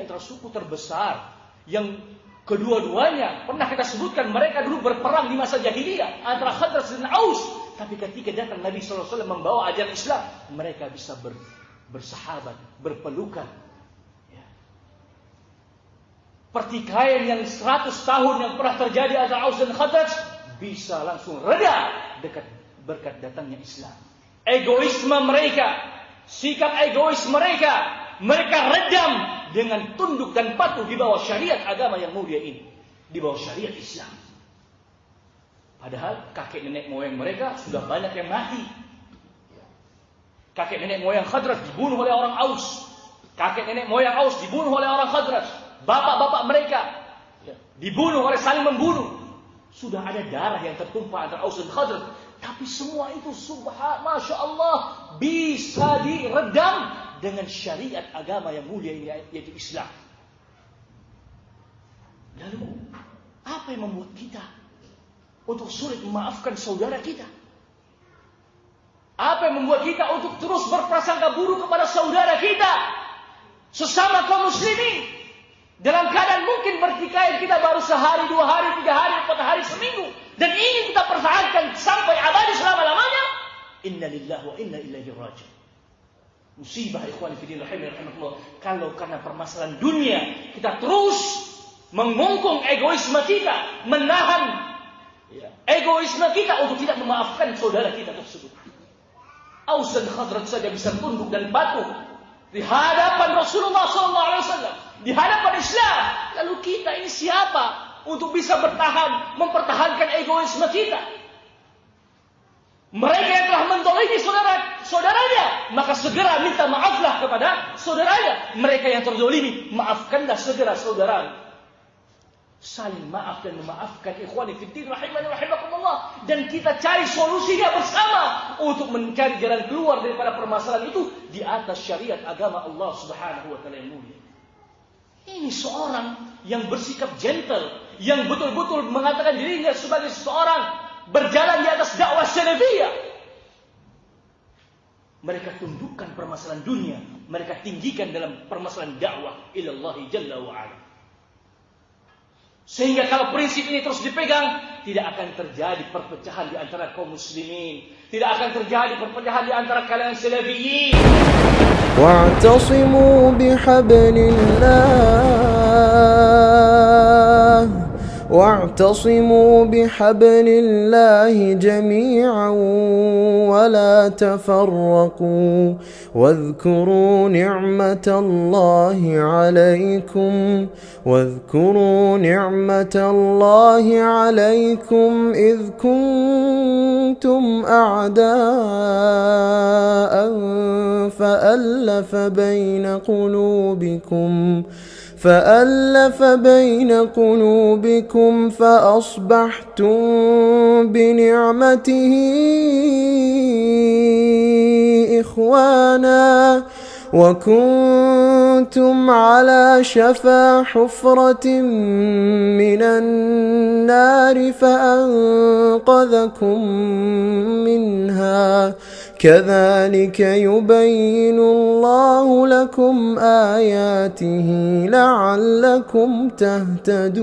antara suku terbesar yang kedua-duanya pernah kita sebutkan mereka dulu berperang di masa jahiliyah antara Khadraj dan Aus. Tapi ketika datang Nabi SAW membawa ajaran Islam, mereka bisa bersahabat, berpelukan. Ya. Pertikaian yang 100 tahun yang pernah terjadi antara Aus dan Khadraj bisa langsung reda berkat datangnya Islam. Egoisme mereka, sikap egois mereka redam dengan tunduk dan patuh di bawah syariat agama yang mulia ini, di bawah syariat Islam. Padahal kakek nenek moyang mereka sudah banyak yang mati. Kakek nenek moyang Khadraj dibunuh oleh orang Aus. Kakek nenek moyang Aus dibunuh oleh orang Khadraj. Bapak-bapak mereka dibunuh oleh saling membunuh. Sudah ada darah yang tertumpah antara Aus dan Khadraj. Tapi semua itu Masya Allah bisa diredam dengan syariat agama yang mulia ini, yaitu Islam. Lalu apa yang membuat kita untuk sulit memaafkan saudara kita? Apa yang membuat kita untuk terus berprasangka buruk kepada saudara kita, sesama kaum muslimin, dalam keadaan mungkin bertikai kita baru sehari, 2 hari, 3 hari, 4 hari, seminggu, dan ingin kita pertahankan sampai abadi selama-lamanya? Inna lillahi wa inna ilaihi raji'un. Musibah ikhwani fillah rahimakumullah. Kalau karena permasalahan dunia kita terus mengungkung egoisme kita, menahan egoisme kita untuk tidak memaafkan saudara kita tersebut. Aus dan Khadraj saja bisa tunduk dan patuh di hadapan Rasulullah SAW, di hadapan Islam. Lalu kita ini siapa untuk bisa mempertahankan egoisme kita? Mereka yang telah mendolimi saudaranya, maka segera minta maaflah kepada saudaranya. Mereka yang terdolimi, maafkanlah segera saudara. Saling maaf dan memaafkan, ikhwani fiddin rahimani rahimakumullah. Dan kita cari solusinya bersama untuk mencari jalan keluar daripada permasalahan itu di atas syariat agama Allah Subhanahu wa taala yang mulia. Ini seorang yang bersikap gentle, yang betul-betul mengatakan dirinya sebagai seseorang berjalan di atas dakwah salafiyah. Mereka tundukkan permasalahan dunia, mereka tinggikan dalam permasalahan dakwah ilallahi jalla wa ala. Sehingga kalau prinsip ini terus dipegang, tidak akan terjadi perpecahan di antara kaum muslimin, tidak akan terjadi perpecahan di antara kalangan salafiyin. Wa'tasimu bihablillah واعتصموا بحبل الله جميعا ولا تفرقوا واذكروا نعمة الله عليكم إذ كنتم أعداء فألف بين قلوبكم فأصبحتم بنعمته إخوانا وكنتم على شفا حفرة من النار فأنقذكم منها كذلك يبين الله لكم آياته لعلكم تهتدون.